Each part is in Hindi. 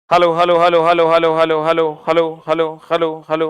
Hello hello hello hello hello hello hello hello hello hello hello.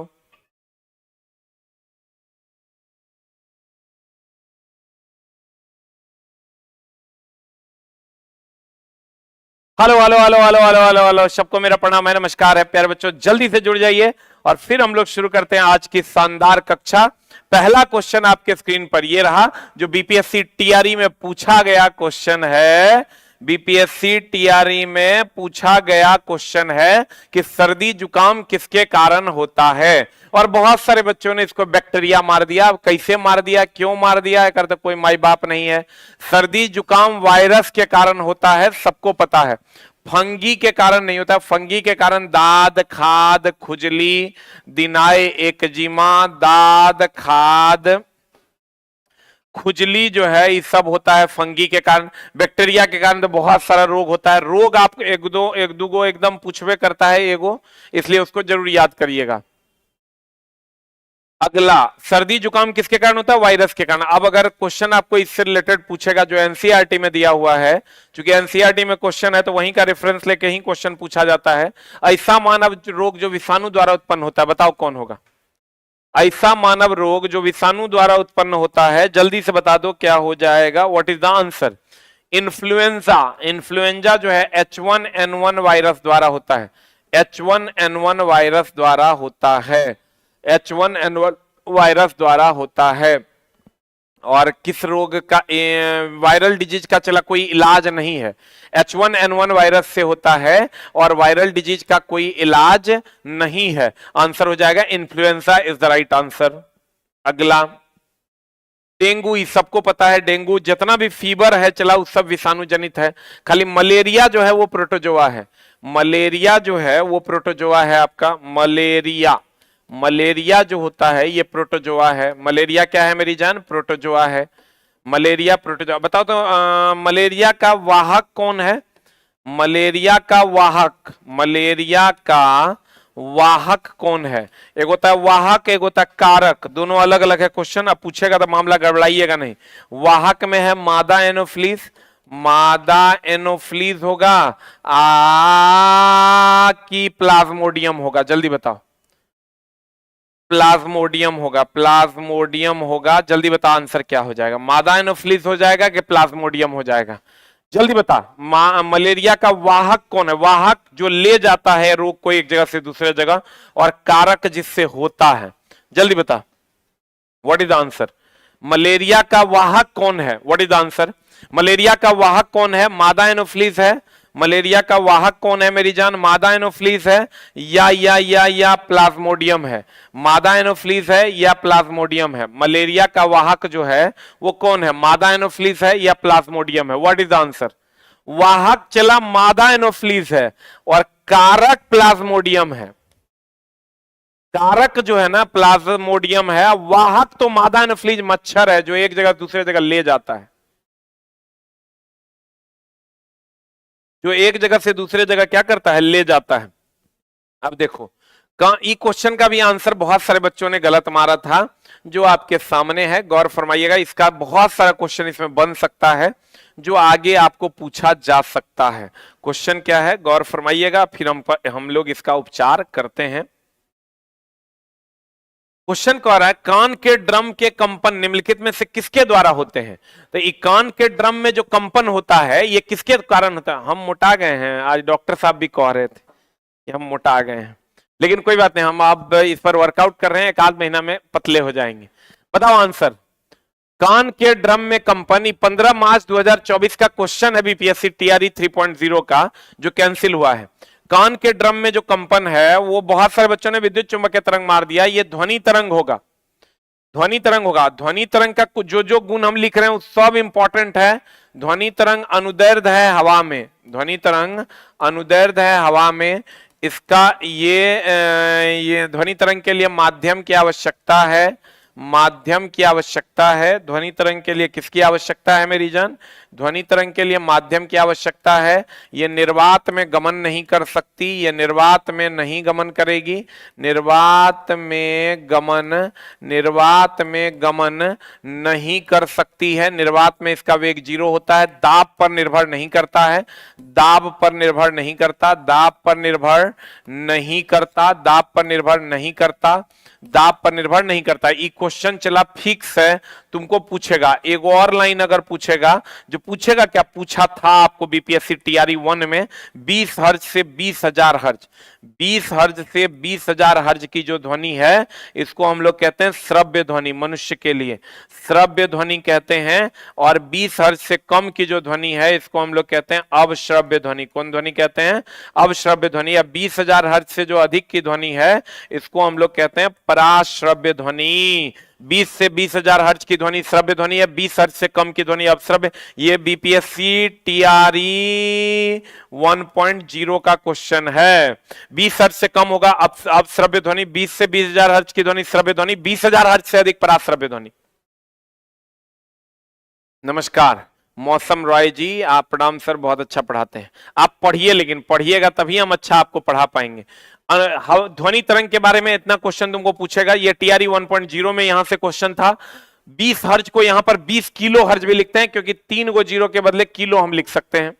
Hello hello hello hello hello hello hello, सबको मेरा प्रणाम है, नमस्कार है प्यारे बच्चों, जल्दी से जुड़ जाइए और फिर हम लोग शुरू करते हैं आज की शानदार कक्षा। पहला क्वेश्चन आपके स्क्रीन पर ये रहा जो बीपीएससी टीआरई में पूछा गया क्वेश्चन है। बीपीएससी टीआरई में पूछा गया क्वेश्चन है कि सर्दी जुकाम किसके कारण होता है। और बहुत सारे बच्चों ने इसको बैक्टीरिया मार दिया। कैसे मार दिया, क्यों मार दिया है, करते कोई माई बाप नहीं है। सर्दी जुकाम वायरस के कारण होता है, सबको पता है। फंगी के कारण नहीं होता। फंगी के कारण दाद खाद खुजली दिनाय एकजिमा दाद खाद खुजली जो है ये सब होता है फंगी के कारण। बैक्टीरिया के कारण तो बहुत सारा रोग होता है। रोग आप एक दो गो एकदम पूछवे करता है एगो, इसलिए उसको जरूर याद करिएगा। अगला, सर्दी जुकाम किसके कारण होता है, वायरस के कारण। अब अगर क्वेश्चन आपको इससे रिलेटेड पूछेगा जो एनसीईआरटी में दिया हुआ है, क्योंकि एनसीईआरटी में क्वेश्चन है तो वहीं का रेफरेंस लेके ही क्वेश्चन पूछा जाता है। ऐसा मानव रोग जो विषाणु द्वारा उत्पन्न होता है, बताओ कौन होगा। ऐसा मानव रोग जो विषाणु द्वारा उत्पन्न होता है, जल्दी से बता दो क्या हो जाएगा, what is the answer. Influenza. Influenza जो है H1N1 वायरस द्वारा होता है। H1N1 वायरस द्वारा होता है। H1N1 वायरस द्वारा होता है। और किस रोग का, वायरल डिजीज का चला कोई इलाज नहीं है। H1N1 वायरस से होता है और वायरल डिजीज का कोई इलाज नहीं है। आंसर हो जाएगा influenza is the right answer. अगला, डेंगू, ये सबको पता है। डेंगू जितना भी फीवर है चला वो सब विषाणु जनित है। खाली मलेरिया जो है वो प्रोटोजोआ है। मलेरिया जो है वो प्रोटोजोआ है आपका। मलेरिया, मलेरिया जो होता है ये प्रोटोजोआ है। मलेरिया क्या है मेरी जान, प्रोटोजोआ है। Malaria protozoa. बताओ तो मलेरिया का वाहक कौन है। मलेरिया का वाहक, मलेरिया का वाहक कौन है। एक होता है वाहक, एक होता है कारक, दोनों अलग अलग है। क्वेश्चन अब पूछेगा तो मामला गड़बड़ाइएगा नहीं। वाहक में है मादा एनोफ्लीस, मादा एनोफ्लीस होगा की प्लाज्मोडियम होगा, जल्दी बताओ। प्लाज्मोडियम होगा, प्लाज्मोडियम होगा। जल्दी बता आंसर क्या हो जाएगा, मादा एनोफ्लीस हो जाएगा कि प्लाज्मोडियम हो जाएगा। जल्दी बता। मलेरिया का वाहक कौन है, वाहक जो ले जाता है रोग को एक जगह से दूसरे जगह, और कारक जिससे होता है। जल्दी बता what is the answer. Malaria का वाहक कौन है, what is the answer. Malaria का वाहक कौन है, मादा एनोफ्लीस है। मलेरिया का वाहक कौन है मेरी जान, मादा एनोफ्लीस है या प्लाज्मोडियम है। मादा एनोफ्लीस है या प्लाज्मोडियम है। मलेरिया का वाहक जो है वो कौन है, मादा एनोफ्लीस है या प्लाज्मोडियम है, व्हाट इज द आंसर। वाहक चला मादा एनोफ्लीस है और कारक प्लाज्मोडियम है। कारक जो है ना प्लाज्मोडियम है, वाहक तो मादा एनोफ्लीज मच्छर है जो एक जगह दूसरे जगह ले जाता है, जो एक जगह से दूसरे जगह क्या करता है, ले जाता है। अब देखो ई क्वेश्चन का भी आंसर बहुत सारे बच्चों ने गलत मारा था, जो आपके सामने है, गौर फरमाइएगा। इसका बहुत सारा क्वेश्चन इसमें बन सकता है जो आगे आपको पूछा जा सकता है। क्वेश्चन क्या है गौर फरमाइएगा, फिर हम लोग इसका उपचार करते हैं। क्वेश्चन कह रहा है कान के ड्रम के कंपन निम्नलिखित में से किसके द्वारा होते हैं। तो ये कान के ड्रम में जो कंपन होता है ये किसके कारण होता है। हम मोटा गए हैं, आज डॉक्टर साहब भी कह रहे थे कि हम मोटा गए हैं, लेकिन कोई बात नहीं, हम अब इस पर वर्कआउट कर रहे हैं, एक आध महीना में पतले हो जाएंगे। बताओ आंसर। कान के ड्रम में कंपनी 15 मार्च 2024 का क्वेश्चन है बीपीएससी टीआरई 3.0 का, जो कैंसिल हुआ है। कान के ड्रम में जो कंपन है वो बहुत सारे बच्चों ने विद्युत चुंबकीय तरंग मार दिया, ये ध्वनि तरंग होगा। ध्वनि तरंग होगा। ध्वनि तरंग का जो जो गुण हम लिख रहे हैं वो सब इंपॉर्टेंट है। ध्वनि तरंग अनुदैर्ध्य है हवा में, ध्वनि तरंग अनुदैर्ध्य है हवा में। इसका ये ध्वनि तरंग के लिए माध्यम की आवश्यकता है, माध्यम की आवश्यकता है। ध्वनि तरंग के लिए किसकी आवश्यकता है मेरी जान, ध्वनि तरंग के लिए माध्यम की आवश्यकता है। ये निर्वात में गमन नहीं कर सकती, ये निर्वात में नहीं गमन करेगी, निर्वात में गमन नहीं कर सकती है। निर्वात में इसका वेग 0 होता है, दाब पर निर्भर नहीं करता है, दाब पर निर्भर नहीं करता, दाब पर निर्भर नहीं करता, दाब पर निर्भर नहीं करता, दाब पर निर्भर नहीं करता। ये क्वेश्चन चला फिक्स है, तुमको पूछेगा एक और लाइन अगर पूछेगा, जो पूछेगा क्या पूछा था आपको बीपीएससी टीआरई 1 में, 20 हर्ज से 20,000 हर्ज, 20 हर्ज से 20,000 हर्ज की जो ध्वनि है इसको हम लोग कहते हैं श्रव्य ध्वनि, मनुष्य के लिए श्रव्य ध्वनि कहते हैं। और 20 हर्ज से कम की जो ध्वनि है इसको हम लोग कहते हैं अवश्रव्य ध्वनि। कौन ध्वनि कहते हैं? अवश्रव्य ध्वनि। या 20,000 हर्ज से जो अधिक की ध्वनि है इसको हम लोग कहते हैं पराश्रव्य ध्वनि। 20 से 20,000 हर्ज की ध्वनि श्रव्य ध्वनि है, 20 हर्ज से कम की ध्वनि अवश्रव्य। ये बीपीएससी टीआरई 1.0 का क्वेश्चन है। 20 हर्ज से कम होगा अवश्रव्य ध्वनि, 20 से 20,000 हर्ज की ध्वनि श्रव्य ध्वनि, 20,000 हर्ज से अधिक पराश्रव्य ध्वनि। नमस्कार मौसम रॉय जी, आप प्रणाम सर, बहुत अच्छा पढ़ाते हैं। आप पढ़िए, लेकिन पढ़िएगा तभी हम अच्छा आपको पढ़ा पाएंगे। ध्वनि तरंग के बारे में इतना क्वेश्चन तुमको पूछेगा, ये टीआरई 1.0 में यहां से क्वेश्चन था। 20 हर्ज को यहां पर 20 किलो हर्ज भी लिखते हैं, क्योंकि 3 गो जीरो के बदले किलो हम लिख सकते हैं।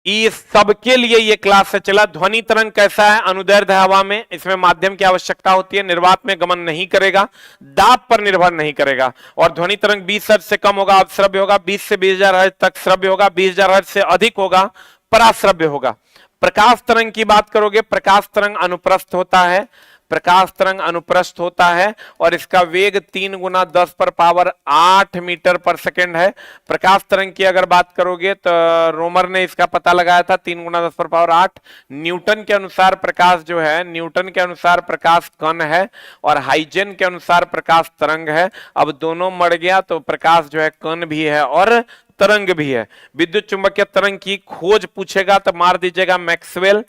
इस सबके लिए ये क्लास से चला। ध्वनि तरंग कैसा है? अनुदैर्ध्य हवा में, इसमें माध्यम की आवश्यकता होती है, निर्वात में गमन नहीं करेगा, दाब पर निर्भर नहीं करेगा। और ध्वनि तरंग 20 हर्ज से कम होगा अवश्रव्य होगा, 20 से 20,000 हर्ज तक श्रव्य होगा, 20,000 हर्ज से अधिक होगा पराश्रव्य होगा। प्रकाश तरंग की बात करोगे, प्रकाश तरंग अनुप्रस्थ होता है, प्रकाश तरंग अनुप्रस्थ होता है और इसका वेग 3 गुना 10 पर पावर 8 मीटर पर सेकेंड है। प्रकाश तरंग की अगर बात करोगे तो रोमर ने इसका पता लगाया था 3 गुना 10 पर पावर 8। न्यूटन के अनुसार प्रकाश जो है, न्यूटन के अनुसार प्रकाश कण है और हाइजेन के अनुसार प्रकाश तरंग है। अब दोनों मर गया तो प्रकाश जो है कण भी है और तरंग भी है। विद्युत चुंबकीय तरंग की खोज पूछेगा तो मार दीजिएगा मैक्सवेल।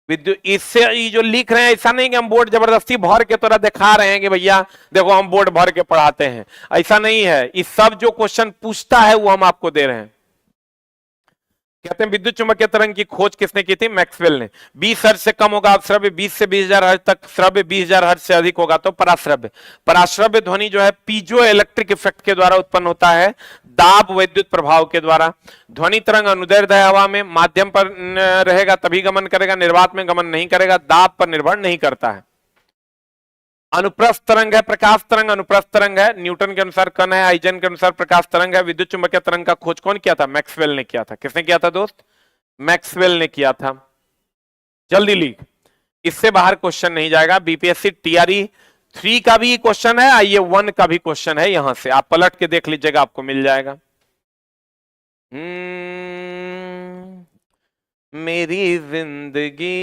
विद्युत, इससे ये जो लिख रहे हैं ऐसा नहीं कि हम बोर्ड जबरदस्ती भर के तरह दिखा रहे हैं कि भैया देखो हम बोर्ड भर के पढ़ाते हैं, ऐसा नहीं है। ये सब जो क्वेश्चन पूछता है वो हम आपको दे रहे हैं। कहते हैं विद्युत चुंबकीय तरंग की खोज किसने की थी? मैक्सवेल ने। 20 हर्ज से कम होगा अवश्रव्य, 20 से 20,000 हर्ज तक श्रव्य, 20,000 हर्ज से अधिक होगा तो पराश्रव्य। पराश्रव्य ध्वनि जो है पीजो इलेक्ट्रिक इफेक्ट के द्वारा उत्पन्न होता है, दाब वैद्युत प्रभाव के द्वारा। ध्वनि तरंग अनुदैर्ध्य हवा में माध्यम पर रहेगा तभी गमन करेगा, निर्वात में गमन नहीं करेगा, दाब पर निर्भर नहीं करता है। अनुप्रस्थ तरंग है, प्रकाश तरंग अनुप्रस्थ तरंग है, न्यूटन के अनुसार कण है, हाइजेन के अनुसार प्रकाश तरंग है। विद्युत चुंबकीय तरंग का खोज कौन किया था? मैक्सवेल ने किया था। किसने किया था दोस्त? मैक्सवेल ने किया था। जल्दी लिख, इससे बाहर क्वेश्चन नहीं जाएगा। बीपीएससी टीआरई 3 का भी क्वेश्चन है, आइए 1 का भी क्वेश्चन है, यहां से आप पलट के देख लीजिएगा, आपको मिल जाएगा। मेरी जिंदगी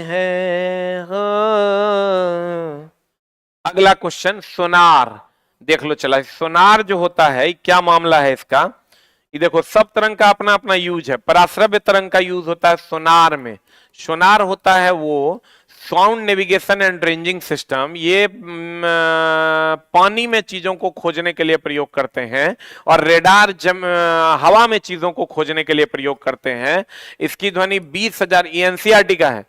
है हाँ। अगला क्वेश्चन सोनार देख लो। चला, सोनार जो होता है क्या मामला है इसका? ये देखो, सब तरंग का अपना अपना यूज है। पराश्रव्य तरंग का यूज होता है सोनार में। सोनार होता है वो sound navigation and ranging system. ये पानी में चीजों को खोजने के लिए प्रयोग करते हैं और रेडार हवा में चीजों को खोजने के लिए प्रयोग करते हैं। इसकी ध्वनि 20,000 एनसीईआरटी का है,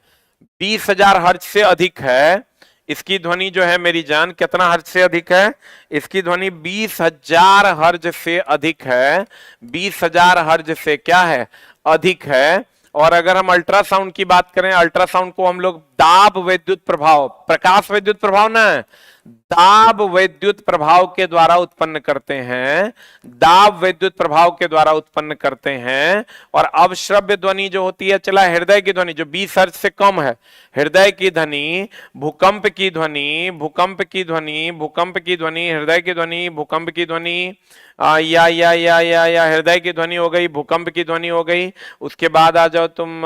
20,000 हर्ट्ज से अधिक है। इसकी ध्वनि जो है मेरी जान कितना हर्ज से अधिक है? इसकी ध्वनि 20,000 हर्ज से अधिक है। 20,000 हर्ज से क्या है? अधिक है। और अगर हम अल्ट्रासाउंड की बात करें, अल्ट्रासाउंड को हम लोग दाब वैद्युत प्रभाव, प्रकाश वैद्युत प्रभाव ना, दाब वैद्युत प्रभाव के द्वारा उत्पन्न करते हैं, दाब वैद्युत प्रभाव के द्वारा उत्पन्न करते हैं। और अवश्रव्य ध्वनि जो होती है, चला हृदय की ध्वनि जो 20 हर्ज से कम है, हृदय की ध्वनि, भूकंप की ध्वनि, भूकंप की ध्वनि, भूकंप की ध्वनि, हृदय की ध्वनि, भूकंप की ध्वनि, या हृदय की ध्वनि हो गई, भूकंप की ध्वनि हो गई। उसके बाद आ जाओ तुम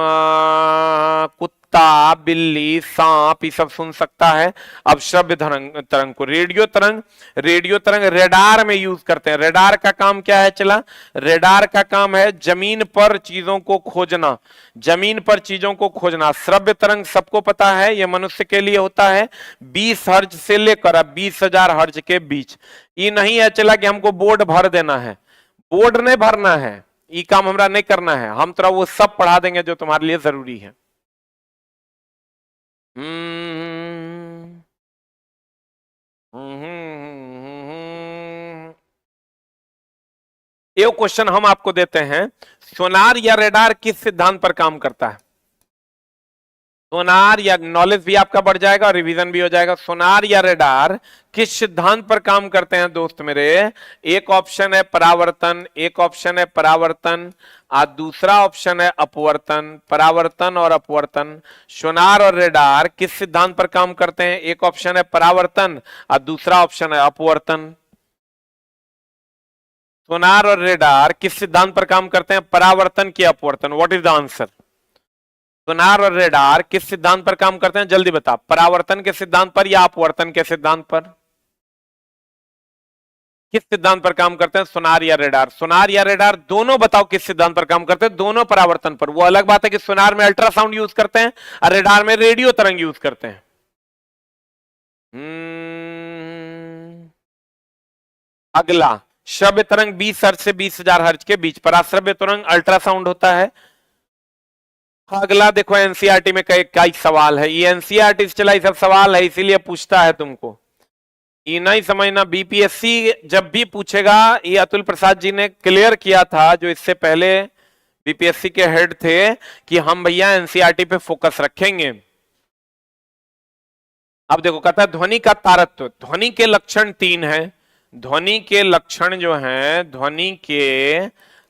कुत्ता, बिल्ली, सांप, ये सब सुन सकता है। अब श्रव्य तरंग को रेडियो तरंग, रेडियो तरंग रेडार में यूज करते हैं। रेडार का काम क्या है? चला, रेडार का काम है जमीन पर चीजों को खोजना, जमीन पर चीजों को खोजना। श्रव्य तरंग सबको पता है, यह मनुष्य के लिए होता है 20 हर्ज से लेकर 20,000 हर्ज के बीच। ये नहीं है चला कि हमको बोर्ड भर देना है, बोर्ड नहीं भरना है, ये काम हमरा नहीं करना है, हम तोरा वो सब पढ़ा देंगे जो तुम्हारे लिए जरूरी है। ये क्वेश्चन हम आपको देते हैं, सोनार या रेडार किस सिद्धांत पर काम करता है? सोनार या, नॉलेज भी आपका बढ़ जाएगा और रिवीजन भी हो जाएगा। सोनार या रेडार किस सिद्धांत पर काम करते हैं दोस्त मेरे? एक ऑप्शन है परावर्तन, एक ऑप्शन है परावर्तन, और दूसरा ऑप्शन है अपवर्तन। परावर्तन और अपवर्तन, सोनार और रेडार किस सिद्धांत पर काम करते हैं? एक ऑप्शन है परावर्तन और दूसरा ऑप्शन है अपवर्तन। सोनार और रेडार किस सिद्धांत पर काम करते हैं? परावर्तन की अपवर्तन? What is the answer? Sonar और रेडार किस सिद्धांत पर काम करते हैं? जल्दी बता, परावर्तन के सिद्धांत पर या अपवर्तन के सिद्धांत पर? किस सिद्धांत पर काम करते हैं सोनार या रेडार? सोनार या रेडार दोनों बताओ किस सिद्धांत पर काम करते हैं? दोनों परावर्तन पर। वो अलग बात है कि सोनार में अल्ट्रासाउंड यूज करते हैं और रेडार में रेडियो तरंग यूज करते हैं। अगला, श्रव्य तरंग 20 हर्ट्ज से 20,000 हर्ट्ज के बीच, पराश्रव्य तरंग अल्ट्रासाउंड होता है। अगला देखो, एनसीईआरटी में कई सवाल है, ये एनसीईआरटी से चला सब सवाल है, इसीलिए पूछता है तुमको। ये नहीं समझना, बीपीएससी जब भी पूछेगा, ये अतुल प्रसाद जी ने क्लियर किया था जो इससे पहले बीपीएससी के हेड थे, कि हम भैया एनसीईआरटी पे फोकस रखेंगे। अब देखो, कहता है ध्वनि का तारत्व। ध्वनि के लक्षण 3 हैं। ध्वनि के लक्षण जो हैं, ध्वनि के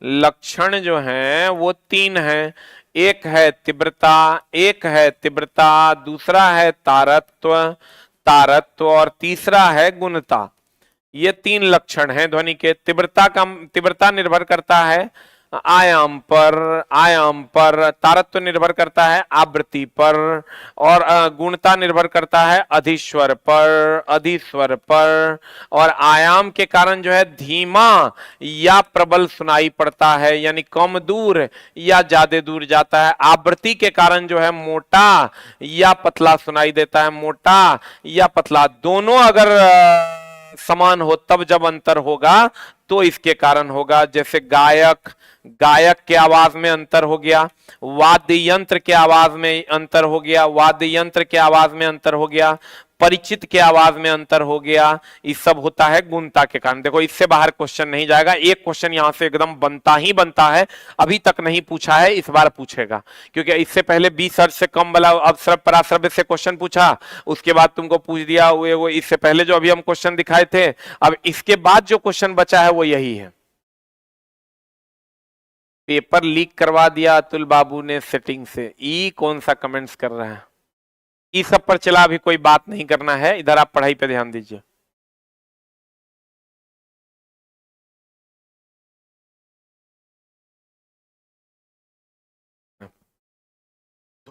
लक्षण जो हैं वो 3 हैं। एक है तीव्रता, एक है तीव्रता, दूसरा है तारत्व, तारत्व, और तीसरा है गुणता। ये 3 लक्षण हैं ध्वनि के। तीव्रता निर्भर करता है आयाम पर, आयाम पर। तारत्व निर्भर करता है आवृत्ति पर, और गुणता निर्भर करता है अधिस्वर पर, अधिस्वर पर। और आयाम के कारण जो है धीमा या प्रबल सुनाई पड़ता है, यानी कम दूर या ज्यादा दूर जाता है। आवृत्ति के कारण जो है मोटा या पतला सुनाई देता है, मोटा या पतला। दोनों अगर समान हो तब जब अंतर होगा तो इसके कारण होगा। जैसे गायक के आवाज में अंतर हो गया, वाद्य यंत्र के आवाज में अंतर हो गया, वाद्य यंत्र के आवाज में अंतर हो गया, परिचित के आवाज में अंतर हो गया। ये सब होता है गुणता के कारण। देखो, इससे बाहर क्वेश्चन नहीं जाएगा। एक क्वेश्चन यहां से एकदम बनता ही बनता है, अभी तक नहीं पूछा है, इस बार पूछेगा, क्योंकि इससे पहले 20 हर्ट्ज से कम वाला अवसर पराश्रव्य से क्वेश्चन पूछा, उसके बाद तुमको पूछ दिया वो इससे पहले जो अभी हम क्वेश्चन दिखाए थे। अब इसके बाद जो क्वेश्चन बचा है वो यही है। पेपर लीक करवा दिया अतुल बाबू ने सेटिंग से, ई कौन सा कमेंट्स कर रहा है? इस सब पर चला अभी कोई बात नहीं करना है, इधर आप पढ़ाई पे ध्यान दीजिए।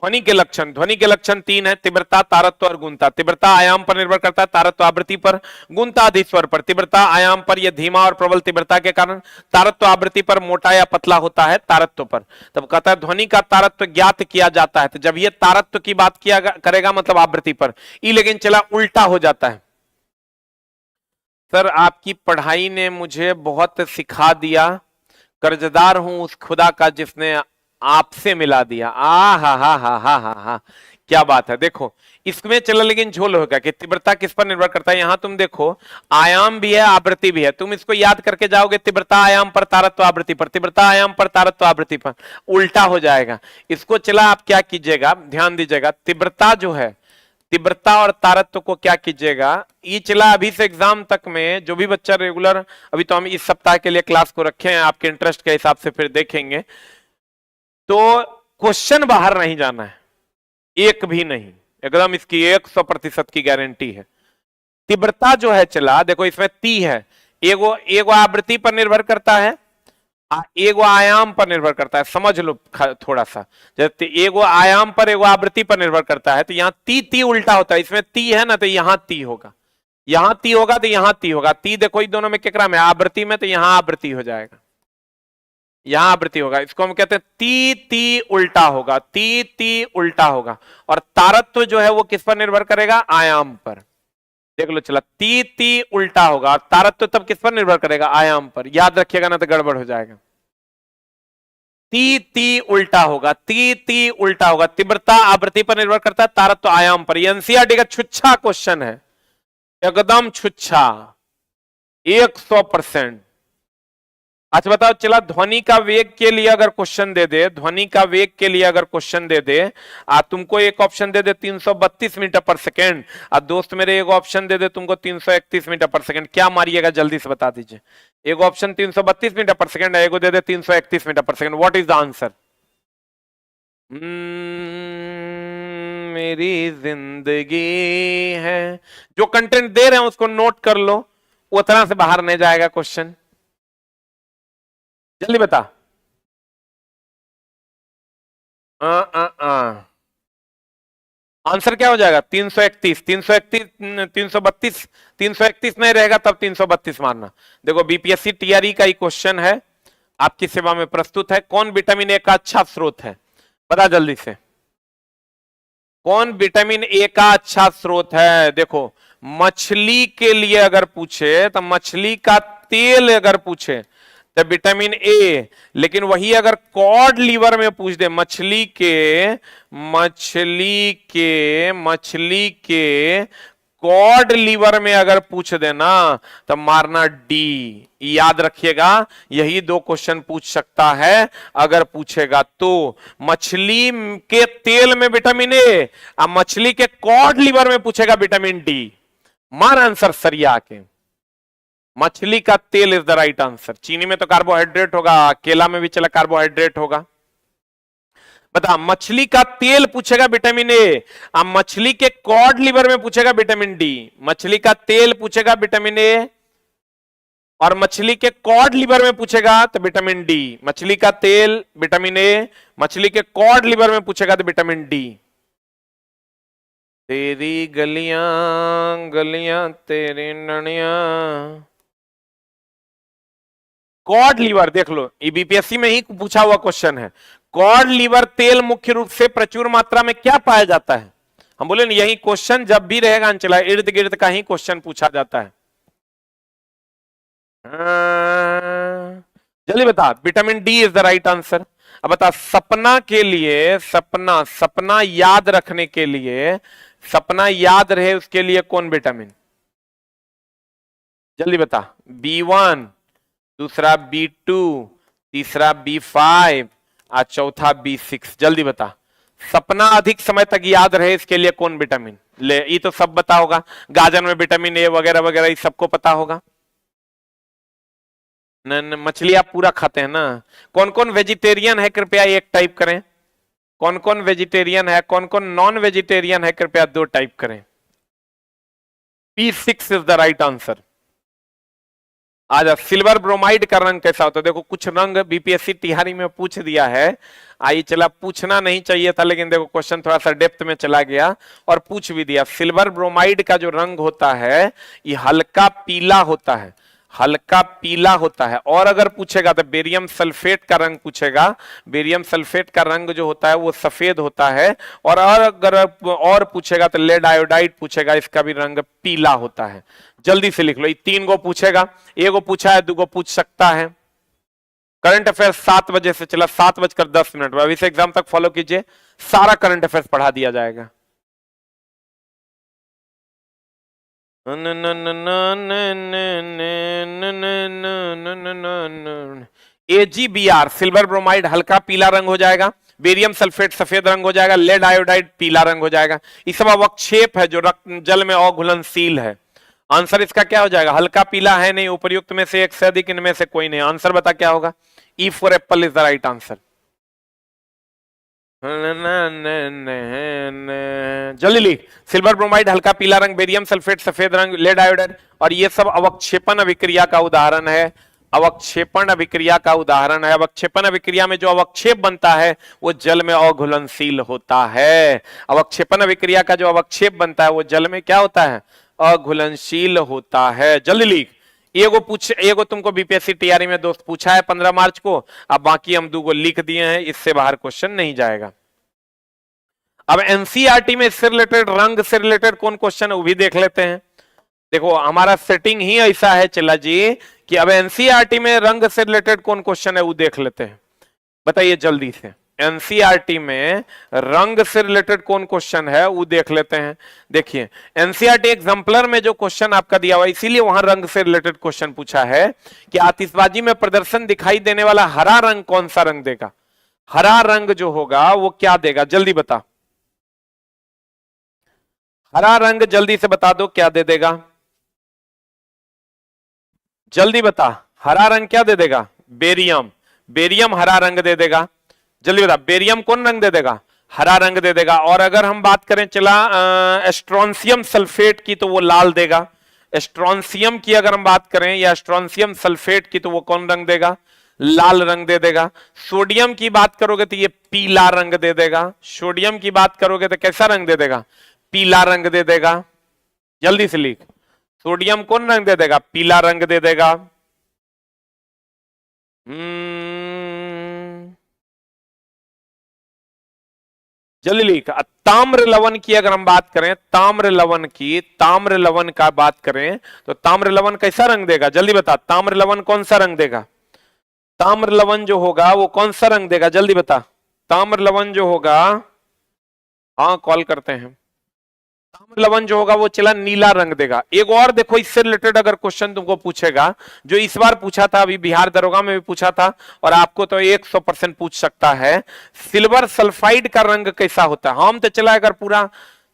ध्वनि के लक्षण, ध्वनि के लक्षण 3 है, तीव्रता, तारत्व और गुणता। तीव्रता आयाम पर निर्भर करता है, तारत्व आवृत्ति पर, गुणता अधिस्वर पर। तीव्रता आयाम पर यह धीमा और प्रबल तीव्रता के कारण, तारत्व आवृत्ति पर मोटा या पतला होता है तारत्व पर। तब कहता है ध्वनि का तारत्व ज्ञात किया जाता है, तो जब ये तारत्व की बात किया करेगा मतलब आवृत्ति पर। ई लेकिन चला उल्टा हो जाता है। सर आपकी पढ़ाई ने मुझे बहुत सिखा दिया, कर्जदार हूं उस खुदा का जिसने आपसे मिला दिया। आ हा हा हा हा हा हा, क्या बात है। देखो, इसमें चला लेकिन झोल होगा कि तीव्रता किस पर निर्भर करता है। यहां तुम देखो, आयाम भी है, आवृत्ति भी है। तुम इसको याद करके जाओगे, तीव्रता आयाम पर, तारत्व आवृत्ति पर, तीव्रता आयाम पर, तारत्व आवृत्ति पर, उल्टा हो जाएगा। इसको चला आप क्या कीजिएगा, ध्यान दीजिएगा, तीव्रता जो है, तीव्रता और तारत्व को क्या कीजिएगा, ये चला अभी से एग्जाम तक में जो भी बच्चा रेगुलर, अभी तो हम इस सप्ताह के लिए क्लास को रखे हैं, आपके इंटरेस्ट के हिसाब से फिर देखेंगे, तो क्वेश्चन बाहर नहीं जाना है, एक भी नहीं, एकदम इसकी 100% की गारंटी है। तीव्रता जो है चला, देखो इसमें ती है, एगो आवृत्ति पर निर्भर करता है, एगो आयाम पर निर्भर करता है। समझ लो थोड़ा सा, जैसे एगो आयाम पर एगो आवृत्ति पर निर्भर करता है, तो यहाँ ती उल्टा होता है। इसमें ती है ना, तो यहाँ ती होगा, यहाँ ती होगा तो यहाँ ती होगा। ती देखो इन दोनों में केकरा में, आवृत्ति में, तो यहाँ आवृत्ति हो जाएगा, यहाँ आवृत्ति होगा। इसको हम कहते हैं ती उल्टा होगा, ती उल्टा होगा। और तारत्व जो है वो किस पर निर्भर करेगा, आयाम पर। देख लो चला, ती ती उल्टा होगा, और तारत तो तब किस पर निर्भर करेगा, आयाम पर, याद रखिएगा ना तो गड़बड़ हो जाएगा। ती ती उल्टा होगा, ती ती उल्टा होगा, तीव्रता आवृत्ति पर निर्भर करता है, तारत तो आयाम पर। ये एनसीईआरटी का छुच्छा क्वेश्चन है, एकदम छुच्छा, 100%। अच्छा बताओ चला, ध्वनि का वेग के लिए अगर क्वेश्चन दे दे, ध्वनि का वेग के लिए अगर क्वेश्चन दे दे, तुमको एक ऑप्शन दे दे 332 मीटर पर सेकेंड, और दोस्त मेरे एक ऑप्शन दे दे तुमको 331 मीटर पर सेकेंड, क्या मारिएगा जल्दी से बता दीजिए। एक ऑप्शन 332 मीटर पर सेकेंड है, एक दे दे 331 मीटर पर second, what is the answer? मेरी जिंदगी है, जो कंटेंट दे रहे हैं उसको नोट कर लो, उतना से बाहर नहीं जाएगा क्वेश्चन, जल्दी बता। आंसर क्या हो जाएगा? 331, 331, 332, 331 नहीं रहेगा तब 332 मारना। देखो बीपीएससी टीआरई का ही क्वेश्चन है, आपकी सेवा में प्रस्तुत है। कौन विटामिन ए का अच्छा स्रोत है, बता जल्दी से, कौन विटामिन ए का अच्छा स्रोत है? देखो मछली के लिए अगर पूछे तो मछली का तेल अगर पूछे तो विटामिन ए, लेकिन वही अगर कॉड लीवर में पूछ दे, मछली के कॉड लीवर में अगर पूछ देना तो मारना डी। याद रखिएगा, यही दो क्वेश्चन पूछ सकता है अगर पूछेगा तो। मछली के तेल में विटामिन ए, अब मछली के कॉड लीवर में पूछेगा विटामिन डी, मार आंसर सरिया के। मछली का तेल इज द राइट आंसर। चीनी में तो कार्बोहाइड्रेट होगा, केला में भी चला कार्बोहाइड्रेट होगा। बता, मछली का तेल पूछेगा विटामिन ए, अब मछली के कॉड लिवर में पूछेगा विटामिन डी। मछली का तेल पूछेगा विटामिन ए, और मछली के कॉड लिवर में पूछेगा तो विटामिन डी। मछली का तेल विटामिन ए, मछली के कॉड लिवर में पूछेगा तो विटामिन डी। तेरी गलियां गलियां तेरी ननिया, कॉड लीवर देख लो, बीपीएससी में ही पूछा हुआ क्वेश्चन है। कॉड लीवर तेल मुख्य रूप से प्रचुर मात्रा में क्या पाया जाता है? हम बोले ना, यही क्वेश्चन जब भी रहेगा चला, इर्द गिर्द का ही क्वेश्चन पूछा जाता है। जल्दी बता, vitamin D is the right answer. अब बता, सपना के लिए, सपना याद रखने के लिए, सपना याद रहे उसके लिए कौन विटामिन? जल्दी बता। B1, दूसरा B2, तीसरा B5 और चौथा B6। जल्दी बता, सपना अधिक समय तक याद रहे इसके लिए कौन विटामिन? ले, ये तो सब पता होगा, गाजर में विटामिन ए वगैरह वगैरह ये सबको पता होगा। मछली आप पूरा खाते हैं ना। कौन कौन वेजिटेरियन है कृपया एक टाइप करें। कौन कौन वेजिटेरियन है, कौन कौन नॉन वेजिटेरियन है कृपया दो टाइप करें। P6 is the right answer. आजा, सिल्वर ब्रोमाइड का रंग कैसा होता है? देखो कुछ रंग बीपीएससी टिहारी में पूछ दिया है, आई चला, पूछना नहीं चाहिए था लेकिन देखो क्वेश्चन थोड़ा सा डेप्थ में चला गया और पूछ भी दिया। सिल्वर ब्रोमाइड का जो रंग होता है ये हल्का पीला होता है, हल्का पीला होता है। और अगर पूछेगा तो बेरियम सल्फेट का रंग पूछेगा, बेरियम सल्फेट का रंग जो होता है वो सफेद होता है। और अगर और पूछेगा तो लेड आयोडाइड पूछेगा, इसका भी रंग पीला होता है। जल्दी से लिख लो, ये 3 गो पूछेगा, एगो पूछा है 2 गो पूछ सकता है। करंट अफेयर्स 7 बजे से चला, 7:10 अभी से एग्जाम तक फॉलो कीजिए, सारा करंट अफेयर्स पढ़ा दिया जाएगा। AgBr सिल्वर ब्रोमाइड हल्का पीला रंग हो जाएगा, बेरियम सल्फेट सफेद रंग हो जाएगा, लेड आयोडाइड पीला रंग हो जाएगा। ये सब अवक्षेप है जो रक्त जल में अघुलनशील है। आंसर इसका क्या हो जाएगा? हल्का पीला है नहीं, उपर्युक्त में से एक से अधिक इनमें से कोई नहीं। आंसर बता क्या होगा? E for Apple is the right answer. जल्दी लिख, सिल्वर ब्रोमाइड हल्का पीला रंग, बेरियम सल्फेट सफेद रंग, लेड आयोडाइड, और ये सब अवक्षेपण अभिक्रिया का उदाहरण है। अवक्षेपण अभिक्रिया का उदाहरण है। अवक्षेपण अभिक्रिया में जो अवक्षेप बनता है वो जल में अघुलनशील होता है। अवक्षेपण अभिक्रिया का जो अवक्षेप बनता है वो जल में क्या होता है? अघुलनशील होता है। जल्दी लिख, एगो तुमको बीपीएससी टीआरई में दोस्त पूछा है 15 मार्च को, अब बाकी हम 2 गो लिख दिए हैं, इससे बाहर क्वेश्चन नहीं जाएगा। अब एनसीईआरटी में इससे रिलेटेड, रंग से रिलेटेड कौन क्वेश्चन है वो भी देख लेते हैं। देखो हमारा सेटिंग ही ऐसा है चिल्ला जी कि अब एनसीईआरटी में रंग से रिलेटेड कौन क्वेश्चन है वो देख लेते हैं। बताइए जल्दी से, एनसीईआरटी में रंग से रिलेटेड कौन क्वेश्चन है वो देख लेते हैं। देखिए एनसीईआरटी एग्जाम्पलर में जो क्वेश्चन आपका दिया हुआ इसीलिए वहां रंग से रिलेटेड क्वेश्चन पूछा है कि आतिशबाजी में प्रदर्शन दिखाई देने वाला हरा रंग कौन सा रंग देगा। हरा रंग जो होगा वो क्या देगा, जल्दी बता। हरा रंग जल्दी से बता दो क्या दे देगा, जल्दी बता। हरा रंग क्या दे देगा, बेरियम। बेरियम हरा रंग दे देगा, जल्दी बता। बेरियम कौन रंग दे देगा, हरा रंग दे देगा। और अगर हम बात करें चला एस्ट्रोंसियम सल्फेट की तो वो लाल देगा। एस्ट्रोंसियम की अगर हम बात करें या एस्ट्रोंसियम सल्फेट की तो वो कौन रंग देगा, लाल रंग दे देगा। सोडियम की बात करोगे तो ये पीला रंग दे देगा। सोडियम की बात करोगे तो कैसा रंग दे देगा, पीला रंग दे देगा। जल्दी से लिख, सोडियम कौन रंग दे देगा, पीला रंग दे देगा। जल्दी लिख। ताम्र लवण की अगर हम बात करें, ताम्र लवण की, ताम्र लवण का बात करें तो ताम्र लवण कैसा रंग देगा, जल्दी बता। ताम्र लवण कौन सा रंग देगा, ताम्र लवण जो होगा वो कौन सा रंग देगा, जल्दी बता। ताम्र लवण जो होगा, हाँ कॉल करते हैं, ताम्र लवण जो होगा वो चला नीला रंग देगा। एक और देखो इससे रिलेटेड अगर क्वेश्चन तुमको पूछेगा, जो इस बार पूछा था, अभी बिहार दरोगा में भी पूछा था और आपको तो 100% पूछ सकता है, सिल्वर सल्फाइड का रंग कैसा होता है। हम तो चला अगर पूरा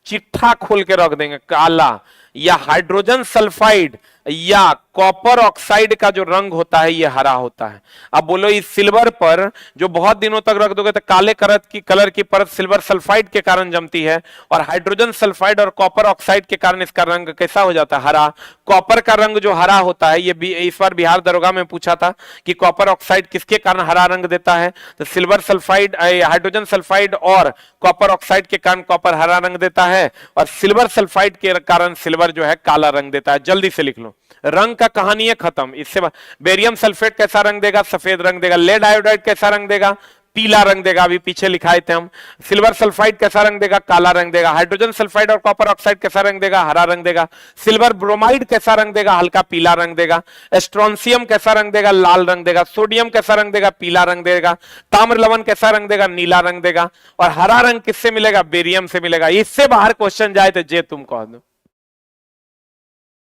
चिट्ठा खोल के रख देंगे, काला या हाइड्रोजन सल्फाइड या कॉपर ऑक्साइड का जो रंग होता है ये हरा होता है। अब बोलो इस सिल्वर पर जो बहुत दिनों तक रख दोगे तो काले कलर की परत सिल्वर सल्फाइड के कारण जमती है और हाइड्रोजन सल्फाइड और कॉपर ऑक्साइड के कारण इसका रंग कैसा हो जाता है, हरा। कॉपर का रंग जो हरा होता है, ये भी इस बार बिहार दरोगा में पूछा था कि कॉपर ऑक्साइड किसके कारण हरा रंग देता है, तो सिल्वर सल्फाइड, हाइड्रोजन सल्फाइड और कॉपर ऑक्साइड के कारण कॉपर हरा रंग देता है और सिल्वर सल्फाइड के कारण सिल्वर जो है काला रंग देता है। जल्दी से लिख लो, रंग का कहानी है खत्म। इससे बेरियम सल्फेट कैसा रंग देगा, सफेद रंग देगा। लेड आयोडाइड कैसा रंग देगा, पीला रंग देगा, अभी पीछे लिखाए थे हम। सिल्वर सल्फाइड कैसा रंग देगा, काला रंग देगा। हाइड्रोजन सल्फाइड और कॉपर ऑक्साइड कैसा रंग देगा, हरा रंग देगा। सिल्वर ब्रोमाइड कैसा रंग देगा, हल्का पीला रंग देगा। एस्ट्रोंसियम कैसा रंग देगा, लाल रंग देगा। सोडियम कैसा रंग देगा, पीला रंग देगा। ताम्र लवण कैसा रंग देगा, नीला रंग देगा। और हरा रंग किससे मिलेगा, बेरियम से मिलेगा। इससे बाहर क्वेश्चन जाए तो जे तुम कह दो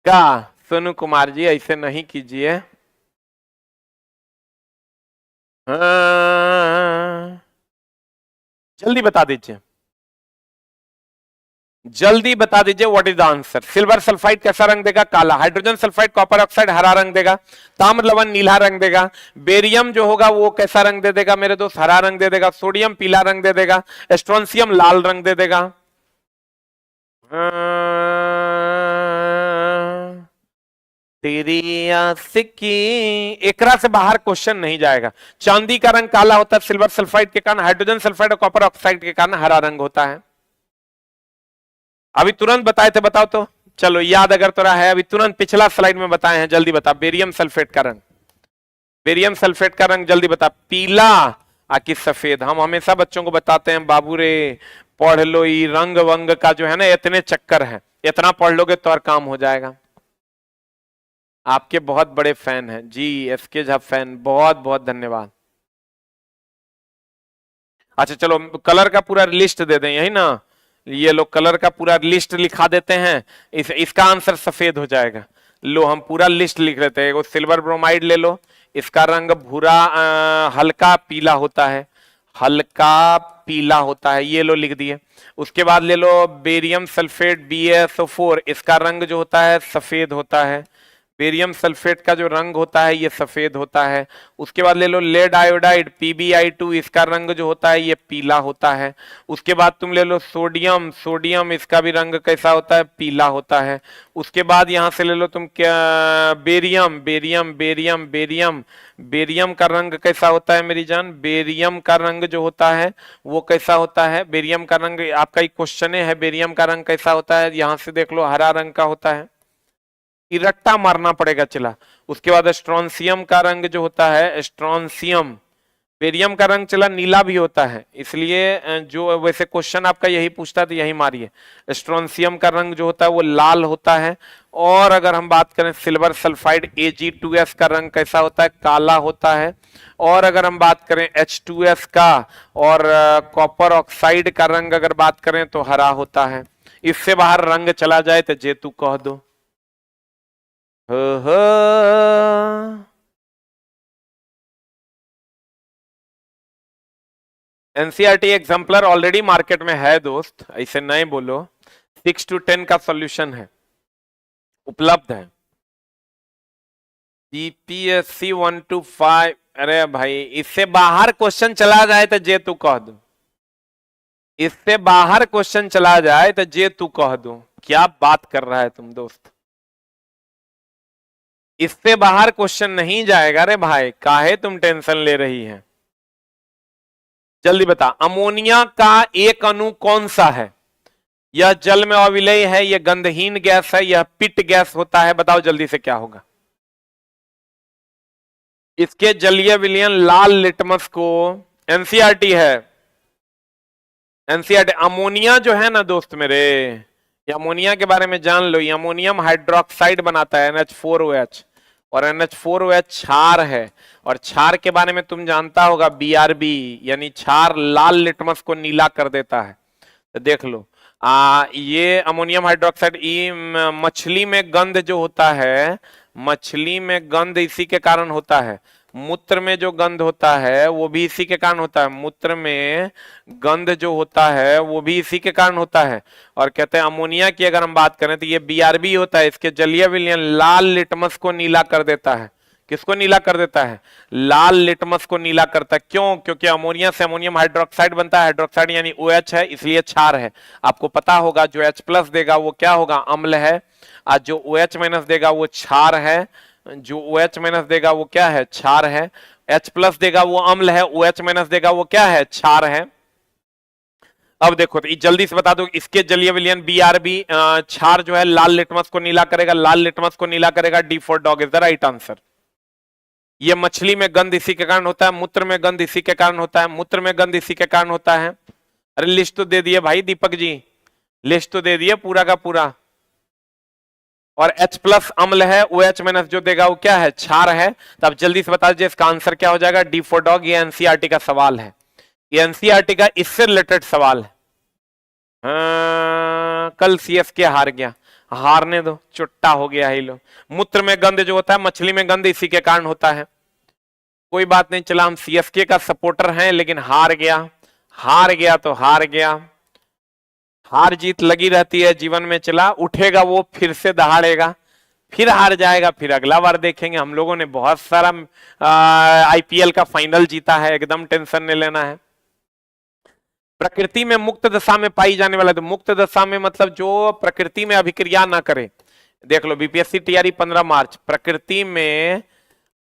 क्या, सोनू कुमार जी ऐसे नहीं कीजिए। जल्दी बता दीजिए, जल्दी बता दीजिए what is the answer. Silver sulphide कैसा रंग देगा, काला। हाइड्रोजन सल्फाइड कॉपर ऑक्साइड हरा रंग देगा। ताम्र लवण नीला रंग देगा। बेरियम जो होगा वो कैसा रंग दे देगा मेरे दोस्त, हरा रंग दे देगा। सोडियम पीला रंग दे देगा। एस्ट्रोंसियम लाल रंग दे देगा। तेरी आशिकी, एकरा से बाहर क्वेश्चन नहीं जाएगा। चांदी का रंग काला होता है सिल्वर सल्फाइड के कारण, हाइड्रोजन सल्फाइड और कॉपर ऑक्साइड के कारण हरा रंग होता है। अभी तुरंत बताए थे, बताओ तो, चलो याद अगर तो रहा है, अभी तुरंत पिछला स्लाइड में बताए हैं, जल्दी बता। बेरियम सल्फेट का रंग, बेरियम सल्फेट का रंग जल्दी बता, पीला आकि सफेद। हम हमेशा बच्चों को बताते हैं, बाबू रे पढ़ लो, ये रंग वंग का जो है ना इतने चक्कर है, इतना पढ़ लोगे तो और काम हो जाएगा। आपके बहुत बड़े फैन हैं जी, एसके झा फैन, बहुत बहुत धन्यवाद। अच्छा चलो कलर का पूरा लिस्ट दे दें, यही ना, ये लोग कलर का पूरा लिस्ट लिखा देते हैं, इसका आंसर सफेद हो जाएगा। लो हम पूरा लिस्ट लिख लेते हैं। सिल्वर ब्रोमाइड ले लो, इसका रंग भूरा हल्का पीला होता है, हल्का पीला होता है, ये लो लिख दिए। उसके बाद ले लो बेरियम सल्फेट BaSO4, इसका रंग जो होता है सफेद होता है। बेरियम सल्फेट का जो रंग होता है ये सफेद होता है। उसके बाद ले लो लेड आयोडाइड PbI2, इसका रंग जो होता है ये पीला होता है। उसके बाद तुम ले लो सोडियम, सोडियम इसका भी रंग कैसा होता है, पीला होता है। उसके बाद यहां से ले लो तुम क्या, barium, barium barium barium, barium का रंग कैसा होता है मेरी जान, बेरियम का रंग जो होता है वो कैसा होता है, बेरियम का रंग आपका एक क्वेश्चन है, बेरियम का रंग कैसा होता है, यहां से देख लो हरा रंग का होता है, इरट्टा मारना पड़ेगा चला। उसके बाद स्ट्रोंसियम का रंग जो होता है, स्ट्रोंसियम, बेरियम का रंग चला नीला भी होता है, इसलिए जो वैसे क्वेश्चन आपका यही पूछता तो यही मारिए। स्ट्रोंशियम का रंग जो होता है वो लाल होता है। और अगर हम बात करें सिल्वर सल्फाइड Ag2S का रंग कैसा होता है, काला होता है। और अगर हम बात करें H2S का और कॉपर ऑक्साइड का रंग अगर बात करें तो हरा होता है। इससे बाहर रंग चला जाए तो जे तू कह दो। एनसीईआरटी एग्जाम्पलर ऑलरेडी मार्केट में है दोस्त, ऐसे नहीं बोलो। 6 to 10 का सॉल्यूशन है, उपलब्ध है। बीपीएससी 1 to 5, अरे भाई इससे बाहर क्वेश्चन चला जाए तो जे तू कह दो। इससे बाहर क्वेश्चन चला जाए तो जे तू कह दो। क्या बात कर रहा है तुम दोस्त, इससे बाहर क्वेश्चन नहीं जाएगा रे भाई, काहे तुम टेंशन ले रही है। जल्दी बता, अमोनिया का एक अणु कौन सा है? यह जल में अविलय है, यह गंधहीन गैस है, यह पिट गैस होता है, बताओ जल्दी से क्या होगा। इसके जलीय विलयन लाल लिटमस को, एनसीईआरटी है, एनसीईआरटी। अमोनिया जो है ना दोस्त मेरे, ये अमोनिया के बारे में जान लो, ये अमोनियम हाइड्रोक्साइड बनाता है NH4OH, और NH4OH क्षार है। और क्षार के बारे में तुम जानता होगा, BRB यानी क्षार लाल लिटमस को नीला कर देता है। तो देख लो, ये अमोनियम हाइड्रोक्साइड, ये मछली में गंध जो होता है, मछली में गंध इसी के कारण होता है। मूत्र में जो गंध होता है वो भी इसी के कारण होता है, मूत्र में गंध जो होता है वो भी इसी के कारण होता है। और कहते हैं अमोनिया की अगर हम बात करें तो ये BRB होता है, इसके जलीय विलयन लाल लिटमस को नीला कर देता है। किसको नीला कर देता है? लाल लिटमस को नीला करता है। क्यों? क्योंकि अमोनिया से अमोनियम हाइड्रोक्साइड बनता है, हाइड्रोक्साइड यानी OH है, इसलिए क्षार है। आपको पता होगा जो H+ देगा वो क्या होगा? अम्ल है। आज जो OH- देगा वो क्षार है, जो OH- देगा वो क्या है? क्षार है। H+ देगा वो अम्ल है, OH- देगा वो क्या है? क्षार है। अब देखो तो जल्दी से बता दो, इसके जलीय विलयन BRB क्षार जो है लाल लिटमस को नीला करेगा, लाल लिटमस को नीला करेगा। D for dog is the right answer. ये मछली में गंध इसी के कारण होता है, मूत्र में गंध इसी के कारण होता है, मूत्र में गंध इसी के कारण होता है। अरे लिस्ट तो दे दिए भाई दीपक जी, लिस्ट तो दे दिए पूरा का पूरा। और H+ अम्ल है, OH- जो देगा वो क्या है? क्षार है। तो अब जल्दी से बता दीजिए इसका आंसर क्या हो जाएगा? D for dog. ये एनसीईआरटी का सवाल है, ये एनसीईआरटी का इससे रिलेटेड सवाल है। कल CSK हार गया, हारने दो, चुट्टा हो गया ही लो। मूत्र में गंध जो होता है, मछली में गंध इसी के कारण होता है। कोई बात नहीं, चला हम CSK का सपोर्टर हैं, लेकिन हार गया, हार गया तो हार गया। हार जीत लगी रहती है जीवन में, चला उठेगा वो फिर से दहाड़ेगा, फिर हार जाएगा, फिर अगला बार देखेंगे। हम लोगों ने बहुत सारा IPL का फाइनल जीता है, एकदम टेंशन नहीं लेना है। प्रकृति में मुक्त दशा में पाई जाने वाला, तो मुक्त दशा में मतलब जो प्रकृति में अभिक्रिया ना करे। देख लो BPSC तैयारी 15 मार्च, प्रकृति में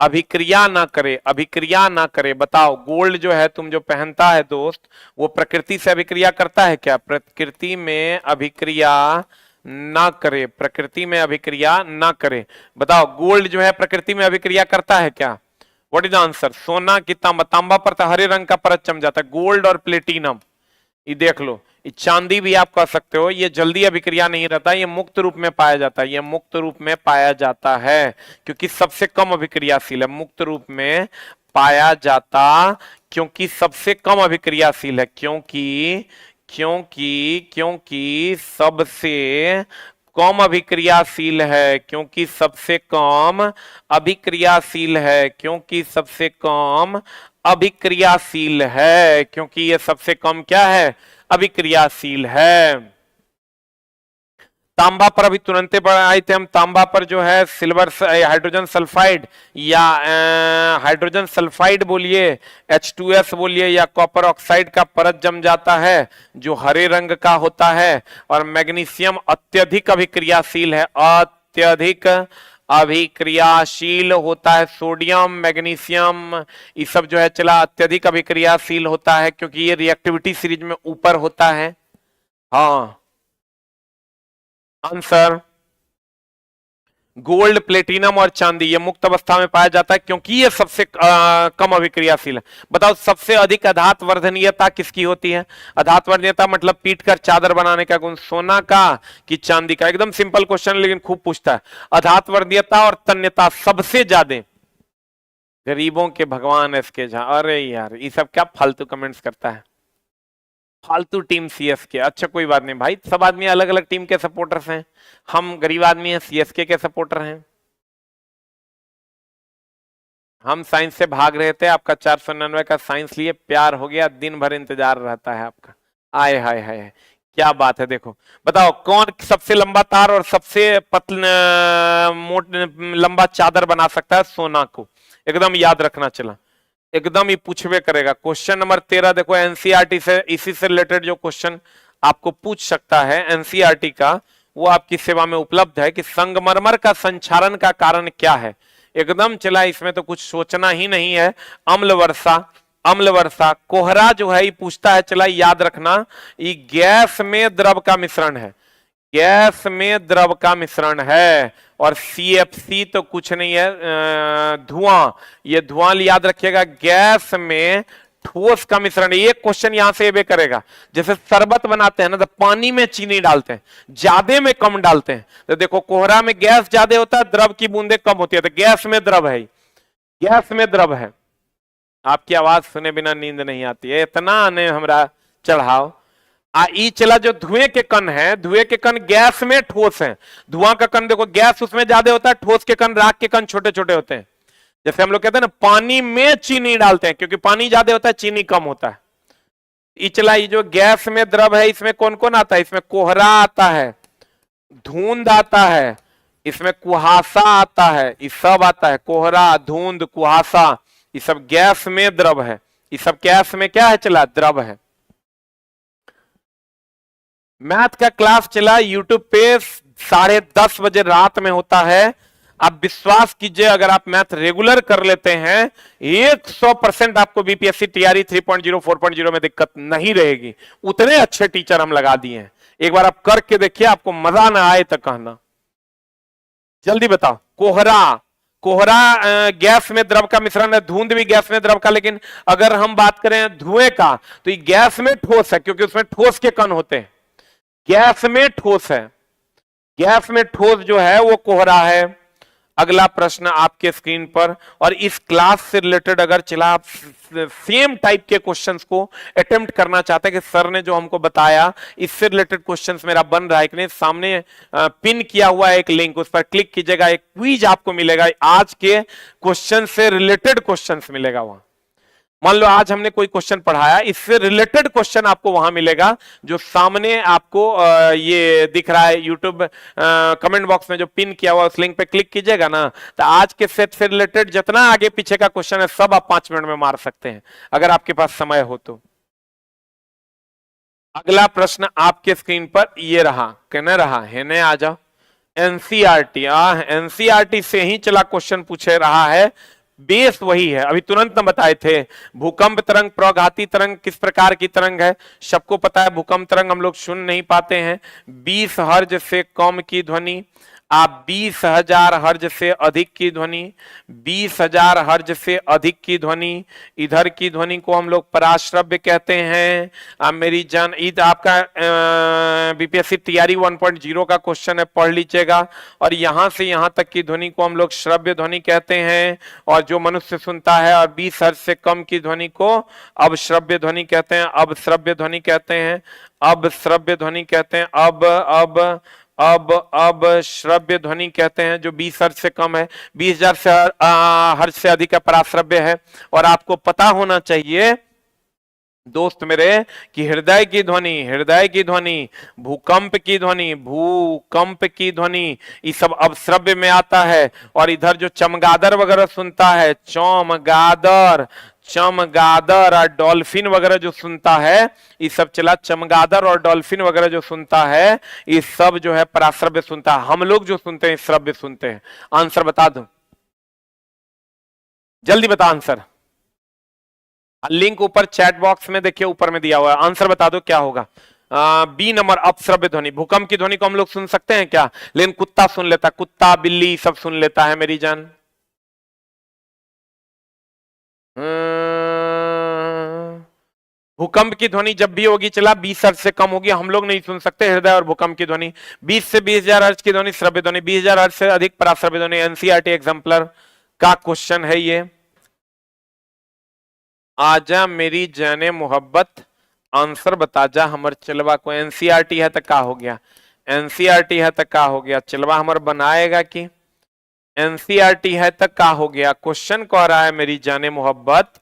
अभिक्रिया ना करे, अभिक्रिया ना करे। बताओ गोल्ड जो है तुम जो पहनता है दोस्त, वो प्रकृति से अभिक्रिया करता है क्या? प्रकृति में अभिक्रिया ना करे, प्रकृति में अभिक्रिया ना करे। बताओ गोल्ड जो है प्रकृति में अभिक्रिया करता है क्या? What is the answer? सोना की तांबा, तांबा पर तो हरे रंग का परत जम जाता है। गोल्ड और प्लेटिनम, ये देख लो, ये चांदी भी आप कह सकते हो, ये जल्दी अभिक्रिया नहीं रहता, ये मुक्त रूप में पाया जाता है, ये मुक्त रूप में पाया जाता है, क्योंकि सबसे कम अभिक्रियाशील है, मुक्त रूप में पाया जाता, क्योंकि सबसे कम अभिक्रियाशील है, क्योंकि क्योंकि क्योंकि सबसे कम अभिक्रियाशील है, क्योंकि सबसे कम अभिक्रियाशील है, क्योंकि सबसे कम अभिक्रियाशील है, क्योंकि ये सबसे कम क्या है? अभिक्रियाशील है। तांबा पर अभी तुरंत आए थे हम, तांबा पर जो है सिल्वर हाइड्रोजन सल्फाइड या हाइड्रोजन सल्फाइड बोलिए, H2S बोलिए, या कॉपर ऑक्साइड का परत जम जाता है जो हरे रंग का होता है। और मैग्नीशियम अत्यधिक अभिक्रियाशील है, अत्यधिक अभिक्रियाशील होता है। सोडियम मैग्नीशियम ये सब जो है चला अत्यधिक अभिक्रियाशील होता है, क्योंकि ये रिएक्टिविटी सीरीज में ऊपर होता है। हाँ आंसर गोल्ड, प्लेटिनम और चांदी ये मुक्त अवस्था में पाया जाता है क्योंकि ये सबसे कम अभिक्रियाशील है। बताओ सबसे अधिक अधात वर्धनीयता किसकी होती है? अधात वर्धनीयता मतलब पीट कर चादर बनाने का गुण, सोना का कि चांदी का? एकदम सिंपल क्वेश्चन लेकिन खूब पूछता है। अधात वर्धनीयता और तन्यता सबसे ज्यादा गरीबों के भगवान एसके झा। अरे यार ये सब क्या फालतू कमेंट्स करता है, फालतू टीम सीएसके। अच्छा कोई बात नहीं भाई, सब आदमी अलग अलग टीम के सपोर्टर्स हैं, हम गरीब आदमी हैं सीएसके के सपोर्टर हैं। हम साइंस से भाग रहे थे, आपका 499 का साइंस लिए प्यार हो गया, दिन भर इंतजार रहता है आपका। आए हाय हाय क्या बात है। देखो बताओ कौन सबसे लंबा तार और सबसे लंबा चादर बना सकता है सोना को? एकदम याद रखना, चला एकदम ही पूछवे करेगा। क्वेश्चन नंबर 13 देखो, एनसीईआरटी से इसी से रिलेटेड जो क्वेश्चन आपको पूछ सकता है एनसीईआरटी का, वो आपकी सेवा में उपलब्ध है कि संगमरमर का संक्षारण का कारण क्या है? एकदम चला, इसमें तो कुछ सोचना ही नहीं है। अम्ल वर्षा, अम्ल वर्षा। कोहरा जो है ये पूछता है, चला याद रखना, ये गैस में द्रव का मिश्रण है, गैस में द्रव का मिश्रण है। और CFC तो कुछ नहीं है, धुआं, ये धुआं याद रखिएगा, गैस में ठोस का मिश्रण। एक क्वेश्चन यहां से ये करेगा, जैसे शरबत बनाते हैं ना तो पानी में चीनी डालते हैं, ज्यादा में कम डालते हैं, तो देखो कोहरा में गैस ज्यादा होता है, द्रव की बूंदे कम होती है, तो गैस में द्रव है, गैस में द्रव है। आपकी आवाज सुने बिना नींद नहीं आती है, इतना ने हमरा चढ़ाओ। ई चला जो धुएं के कण है, धुएं के कण गैस में ठोस है, धुआं का कण देखो गैस उसमें ज्यादा होता है, ठोस के कण, राख के कण छोटे छोटे होते हैं। जैसे हम लोग कहते हैं ना पानी में चीनी डालते हैं, क्योंकि पानी ज्यादा होता है चीनी कम होता है। ई चला ये जो गैस में द्रव है, इसमें कौन कौन आता है? इसमें कोहरा आता है, धुंध आता है, इसमें कुहासा आता है, ये सब आता है, कोहरा, धुंध, कुहासा, ये सब गैस में द्रव है। ये सब गैस में क्या है? चला द्रव है। मैथ का क्लास चला यूट्यूब पे 10:30 बजे रात में होता है। आप विश्वास कीजिए, अगर आप मैथ रेगुलर कर लेते हैं 100% आपको बीपीएससी टीआरई 3.0 4.0 में दिक्कत नहीं रहेगी। उतने अच्छे टीचर हम लगा दिए हैं, एक बार आप करके देखिए, आपको मजा ना आए तो कहना। जल्दी बताओ। कोहरा, कोहरा गैस में द्रव का मिश्रण है, धुंध भी गैस में द्रव का, लेकिन अगर हम बात करें धुएं का तो ये गैस में ठोस है, क्योंकि उसमें ठोस के कण होते हैं, गैस में ठोस है, गैस में ठोस जो है वो कोहरा है। अगला प्रश्न आपके स्क्रीन पर, और इस क्लास से रिलेटेड अगर चला आप सेम टाइप के क्वेश्चंस को अटेम्प्ट करना चाहते हैं कि सर ने जो हमको बताया इससे रिलेटेड क्वेश्चंस मेरा बन रहा है कि नहीं, सामने पिन किया हुआ एक लिंक, उस पर क्लिक कीजिएगा, एक क्विज आपको मिलेगा, आज के क्वेश्चन से रिलेटेड क्वेश्चंस मिलेगा वहां। मान लो आज हमने कोई क्वेश्चन पढ़ाया, इससे रिलेटेड क्वेश्चन आपको वहां मिलेगा, जो सामने आपको ये दिख रहा है यूट्यूब कमेंट बॉक्स में जो पिन किया हुआ, उस लिंक पे क्लिक कीजिएगा ना, तो आज के सेट से रिलेटेड जितना आगे पीछे का क्वेश्चन है सब आप 5 मिनट में मार सकते हैं, अगर आपके पास समय हो तो। अगला प्रश्न आपके स्क्रीन पर ये रहा, कहने रहा है ने आ जाओ। एनसीईआरटी, एनसीईआरटी से ही चला क्वेश्चन पूछे रहा है, बेस वही है, अभी तुरंत हम बताए थे। भूकंप तरंग, प्रघाती तरंग किस प्रकार की तरंग है? सबको पता है भूकंप तरंग हम लोग सुन नहीं पाते हैं। 20 हर्ज से कम की ध्वनि, आप 20,000 हर्ज से अधिक की ध्वनि, 20,000 हर्ज से अधिक की ध्वनि, इधर की ध्वनि को हम लोग पराश्रव्य कहते हैं। अब मेरी जान, ईद आपका बीपीएससी टीआरई 1.0 का क्वेश्चन है, पढ़ लीजिएगा। और यहां से यहां तक की ध्वनि को हम लोग श्रव्य ध्वनि कहते हैं, और जो मनुष्य सुनता है, और 20 हर्ज से कम की ध्वनि को अब श्रव्य ध्वनि कहते हैं, अब श्रव्य ध्वनि कहते हैं, अब श्रव्य ध्वनि कहते हैं, अब श्रव्य ध्वनि कहते हैं। जो 20 हर्ज से कम है, 20,000 से हर्ज से अधिक का पराश्रव्य है। और आपको पता होना चाहिए दोस्त मेरे कि हृदय की ध्वनि, हृदय की ध्वनि, भूकंप की ध्वनि, भूकंप की ध्वनि, ये सब अब श्रव्य में आता है। और इधर जो चमगादड़ वगैरह सुनता है, चमगादड़, चमगादड़ और डॉल्फिन वगैरह जो सुनता है, ये सब चला, चमगादड़ और डॉल्फिन वगैरह जो सुनता है, ये सब जो है पराश्रव्य सुनता है। हम लोग जो सुनते हैं श्रव्य सुनते हैं। आंसर बता दो, जल्दी बता आंसर। लिंक ऊपर चैट बॉक्स में देखिए, ऊपर में दिया हुआ है, आंसर बता दो क्या होगा। बी नंबर अपश्रव्य ध्वनि। भूकंप की ध्वनि को हम लोग सुन सकते हैं क्या? लेकिन कुत्ता सुन लेता, कुत्ता बिल्ली सब सुन लेता है मेरी जान। भूकंप की ध्वनि जब भी होगी चला 20 हर्ट्ज से कम होगी, हम लोग नहीं सुन सकते हृदय और भूकंप की ध्वनि। 20 से 20,000 हर्ट्ज की ध्वनि श्रव्य ध्वनि, 20,000 हर्ट्ज से अधिक पराश्रव्य ध्वनि। एनसीईआरटी एग्जाम्पलर का क्वेश्चन है ये। आजा मेरी जाने मोहब्बत, आंसर बता जा हमर चलवा को। एनसीईआरटी है तो का हो गया, एनसीईआरटी है तो का हो गया, चलवा हमर बनाएगा कि एनसीईआरटी है तो का हो गया। क्वेश्चन कह रहा है मेरी जाने मोहब्बत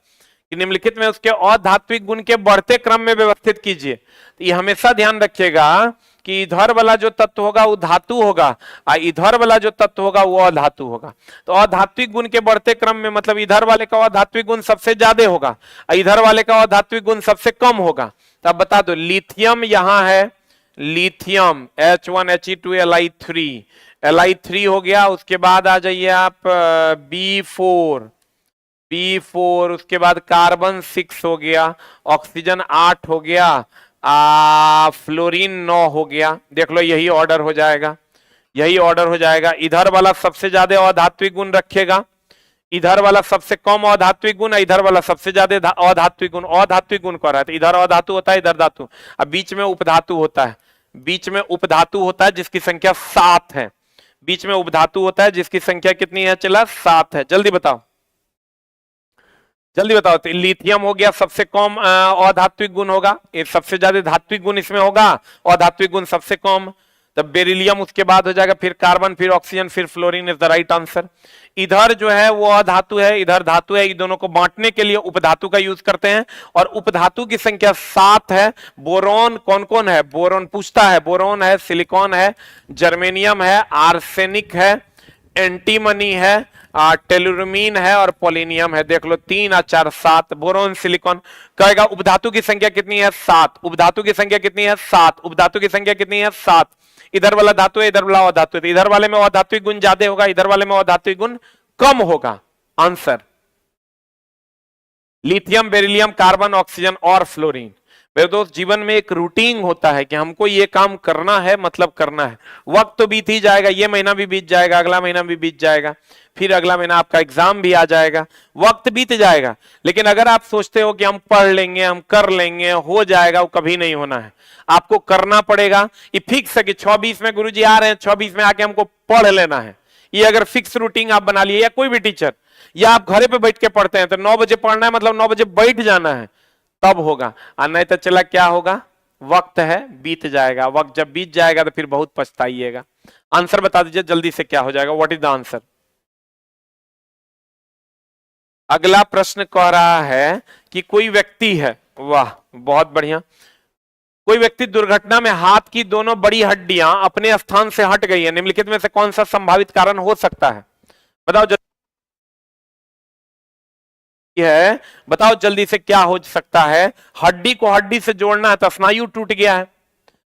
कि निम्नलिखित में उसके अधात्विक गुण के बढ़ते क्रम में व्यवस्थित कीजिए। तो ये हमेशा ध्यान रखिएगा कि इधर वाला जो तत्व होगा वो धातु होगा और इधर वाला जो तत्व होगा वो अधातु होगा। तो अधात्विक गुण के बढ़ते क्रम में मतलब इधर वाले का अधात्विक गुण सबसे ज्यादा होगा और इधर वाले का अधात्विक गुण सबसे कम होगा। तो अब बता दो, लिथियम यहां है, लिथियम H1He2Li3, Li3 हो गया। उसके बाद आ जाइए आप B4, उसके बाद कार्बन 6 हो गया, ऑक्सीजन 8 हो गया, फ्लोरीन 9 हो गया। देख लो यही ऑर्डर हो जाएगा, यही ऑर्डर हो जाएगा। इधर वाला सबसे ज्यादा अधात्विक गुण रखेगा, इधर वाला सबसे कम अधात्विक गुण, इधर वाला सबसे ज्यादा अधात्विक गुण। अधात्विक गुण कह रहा है तो इधर अधातु होता है, इधर धातु। अब बीच में उपधातु होता है, बीच में उपधातु होता है जिसकी संख्या 7 है। बीच में उपधातु होता है जिसकी संख्या कितनी है चला? 7 है। जल्दी बताओ, जल्दी बताओ। तो लिथियम हो गया सबसे कम अधात्विक गुण होगा, ये सबसे ज्यादा धात्विक गुण इसमें होगा, अधात्विक गुण सबसे कम। तब बेरिलियम उसके बाद हो जाएगा, फिर कार्बन, फिर ऑक्सीजन, फिर fluorine is the right answer. इधर जो है वो अधातु है, इधर धातु है। इन दोनों को बांटने के लिए उपधातु का यूज करते हैं और उपधातु की संख्या 7 है। बोरोन कौन कौन है? बोरोन पूछता है, बोरोन है, सिलिकॉन है, जर्मेनियम है, आर्सेनिक है, एंटीमनी है, टेलुरमीन है और पोलिनियम है। देख लो 3 और 4 7, बोरोन सिलिकॉन। कहेगा उपधातु की संख्या कितनी है? 7। उपधातु की संख्या कितनी है? 7। उपधातु की संख्या कितनी है? 7। इधर वाला धातु है, इधर वाला अधातु है। इधर वाले में अधात्विक गुण ज्यादा होगा, इधर वाले में अधात्विक गुण कम होगा। Answer lithium, beryllium, carbon, oxygen और फ्लोरीन। मेरे दोस्त जीवन में एक रूटीन होता है कि हमको ये काम करना है, मतलब करना है। वक्त तो बीत ही जाएगा, ये महीना भी बीत जाएगा, अगला महीना भी बीत जाएगा, फिर अगला महीना आपका एग्जाम भी आ जाएगा, वक्त बीत जाएगा। लेकिन अगर आप सोचते हो कि हम पढ़ लेंगे, हम कर लेंगे, हो जाएगा, वो कभी नहीं होना है। आपको करना पड़ेगा। ये फिक्स है कि 26 में गुरुजी आ रहे हैं, 26 में आके हमको पढ़ लेना है। ये अगर फिक्स रूटीन आप बना लिए, या कोई भी टीचर, या आप घरे पे बैठ के पढ़ते हैं तो 9 बजे पढ़ना है, मतलब 9 बजे बैठ जाना है, तब होगा। और नहीं तो चला क्या होगा? वक्त है, बीत जाएगा। वक्त जब बीत जाएगा तो फिर बहुत पछताइएगा। आंसर बता दीजिए जल्दी से, क्या हो जाएगा? What is the answer? अगला प्रश्न कह रहा है कि कोई व्यक्ति है, वाह बहुत बढ़िया, कोई व्यक्ति दुर्घटना में हाथ की दोनों बड़ी हड्डियां अपने स्थान से हट गई है। निम्नलिखित में से कौन सा संभावित कारण हो सकता है? बताओ है, बताओ जल्दी से क्या हो सकता है? हड्डी को हड्डी से जोड़ना है तो स्नायु टूट गया है,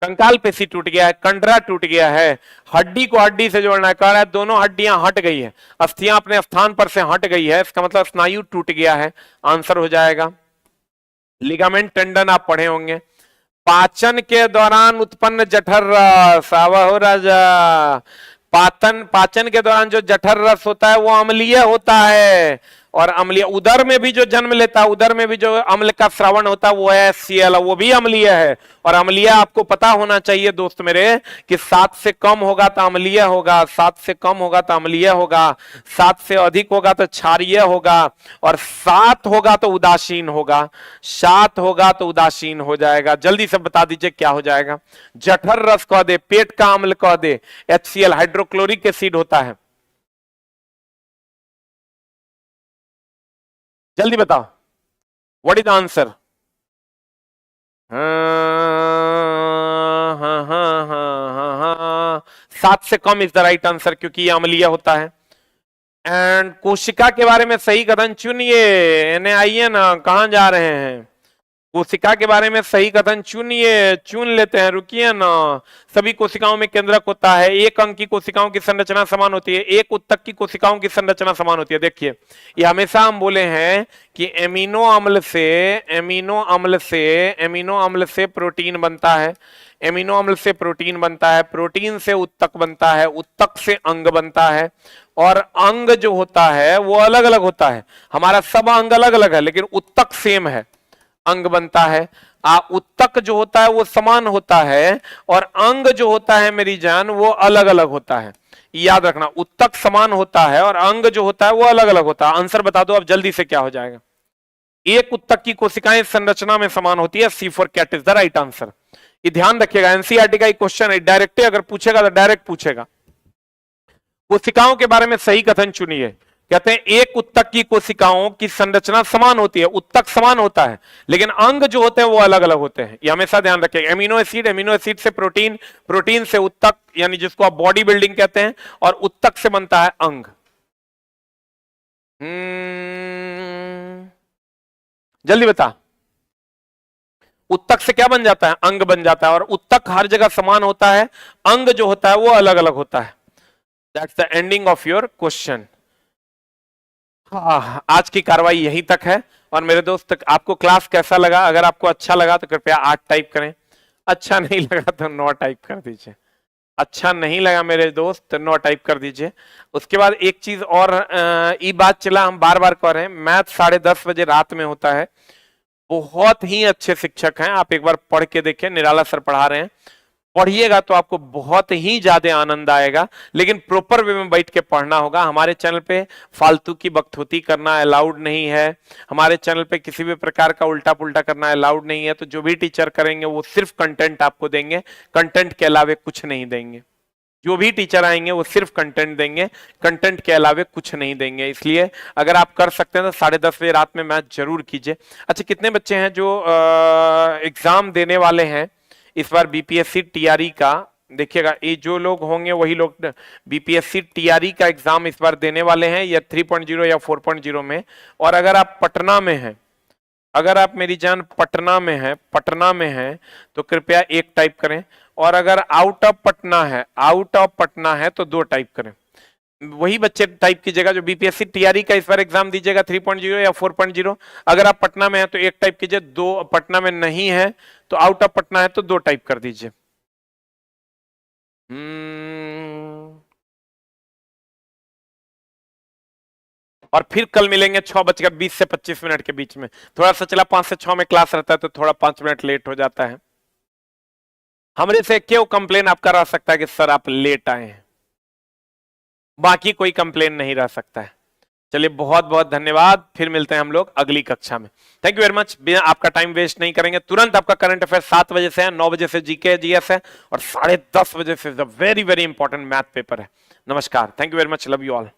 कंकाल पेशी टूट गया है, कंडरा टूट गया है। हड्डी को हड्डी से जोड़ना है, कह रहा है दोनों हड्डियां हट गई है, अस्थियां अपने स्थान पर से हट गई है, इसका मतलब स्नायु टूट गया है। आंसर हो जाएगा लिगामेंट टेंडन। आप पढ़े होंगे। पाचन के दौरान उत्पन्न जठर रस, हो राजा, पाचन के दौरान जो जठर रस होता है वो अम्लीय होता है, और अम्लीय उदर में भी जो जन्म लेता है, उदर में भी जो अम्ल का श्रवण होता है वो है HCl, वो भी अम्लीय है। और अम्लीय आपको पता होना चाहिए दोस्त मेरे कि 7 से कम होगा तो अम्लीय होगा, 7 से कम होगा तो अम्लीय होगा, 7 से अधिक होगा तो क्षारीय होगा, और 7 होगा तो उदासीन होगा, 7 होगा तो उदासीन हो जाएगा। जल्दी से बता दीजिए क्या हो जाएगा? जठर रस कह दे, पेट का अम्ल कह दे, HCl हाइड्रोक्लोरिक एसिड होता है। जल्दी बताओ, व्हाट इज द आंसर? हाँ हाँ हाँ हाँ हाँ, 7 से come is the right answer, क्योंकि ये अम्लीय होता है। एंड कोशिका के बारे में सही कथन चुनिए। इन्हें आइए ना, कहां जा रहे हैं? कोशिका के बारे में सही कथन चुनिए, चुन लेते हैं, रुकिए ना। सभी कोशिकाओं में केंद्रक होता है, एक अंग की कोशिकाओं की संरचना समान होती है, एक उत्तक की कोशिकाओं की संरचना समान होती है। देखिए ये हमेशा हम बोले हैं कि एमिनो अम्ल से प्रोटीन बनता है, एमिनो अम्ल से प्रोटीन बनता है, प्रोटीन से उत्तक बनता है, उत्तक से अंग बनता है, और अंग जो होता है वो अलग अलग होता है। हमारा सब अंग अलग अलग है लेकिन उत्तक सेम है, अंग बनता है। उत्तक जो होता है वो समान होता है और अंग जो होता है मेरी जान वो अलग अलग होता है। याद रखना, उत्तक समान होता है और अंग जो होता है वो अलग अलग होता है। आंसर बता दो अब जल्दी से, क्या हो जाएगा? एक उत्तक की कोशिकाएं संरचना में समान होती है। C for cat is the right answer. ये ध्यान रखिएगा, एनसीईआरटी का एक क्वेश्चन है, डायरेक्ट अगर पूछेगा तो डायरेक्ट पूछेगा। कोशिकाओं के बारे में सही कथन चुनिए। कहते हैं एक उत्तक की कोशिकाओं की संरचना समान होती है, उत्तक समान होता है लेकिन अंग जो होते हैं वो अलग अलग होते हैं। ये हमेशा ध्यान रखिएगा। एमिनो एसिड से प्रोटीन, प्रोटीन से उत्तक यानी जिसको आप बॉडी बिल्डिंग कहते हैं, और उत्तक से बनता है अंग। जल्दी बता, उत्तक से क्या बन जाता है? अंग बन जाता है। और उत्तक हर जगह समान होता है, अंग जो होता है वो अलग अलग होता है। That's the ending of your question. आज की कार्रवाई यहीं तक है। और मेरे दोस्त आपको क्लास कैसा लगा? अगर आपको अच्छा लगा तो कृपया 8 टाइप करें, अच्छा नहीं लगा तो 9 टाइप कर दीजिए। अच्छा नहीं लगा मेरे दोस्त तो 9 टाइप कर दीजिए। उसके बाद एक चीज और, ये बात चला हम बार बार कह रहे हैं, मैथ 10:30 बजे रात में होता है। बहुत ही अच्छे शिक्षक हैं, आप एक बार पढ़ के देखिए, निराला सर पढ़ा रहे हैं, पढ़िएगा तो आपको बहुत ही ज्यादा आनंद आएगा। लेकिन प्रॉपर वे में बैठ के पढ़ना होगा। हमारे चैनल पे फालतू की बकथोती करना अलाउड नहीं है, हमारे चैनल पे किसी भी प्रकार का उल्टा पुल्टा करना अलाउड नहीं है। तो जो भी टीचर करेंगे वो सिर्फ कंटेंट आपको देंगे, कंटेंट के अलावे कुछ नहीं देंगे। जो भी टीचर आएंगे वो सिर्फ कंटेंट देंगे, कंटेंट के अलावे कुछ नहीं देंगे। इसलिए अगर आप कर सकते हैं तो 10:30 बजे रात में मैच जरूर कीजिए। अच्छा, कितने बच्चे हैं जो एग्जाम देने वाले हैं इस बार बीपीएससी टीआरई का? देखिएगा, ये जो लोग होंगे वही लोग बीपीएससी टीआरई का एग्जाम इस बार देने वाले हैं, या 3.0 या 4.0 में। और अगर आप पटना में हैं, अगर आप मेरी जान पटना में हैं तो कृपया 1 टाइप करें। और अगर आउट ऑफ पटना है तो 2 टाइप करें। वही बच्चे टाइप कीजिएगा जो बीपीएससी टीआरई का इस बार एग्जाम दीजिएगा 3.0 या 4.0। अगर आप पटना में हैं तो 1 टाइप कीजिए, 2 पटना में नहीं है तो आउट ऑफ पटना है तो 2 टाइप कर दीजिए। और फिर कल मिलेंगे 6:20 से 25 मिनट के बीच में। थोड़ा सा चला 5 से 6 में क्लास रहता है तो थोड़ा 5 मिनट लेट हो जाता है। हमरे से क्यों कंप्लेन आप करा सकता है कि सर आप लेट आए हैं, बाकी कोई कंप्लेन नहीं रह सकता है। चलिए बहुत बहुत धन्यवाद, फिर मिलते हैं हम लोग अगली कक्षा में। Thank you very much. बिना आपका टाइम वेस्ट नहीं करेंगे, तुरंत आपका करंट अफेयर 7 बजे से है, 9 बजे से जीके जीएस है और 10:30 बजे से very very important math paper है। नमस्कार, thank you very much, love you all.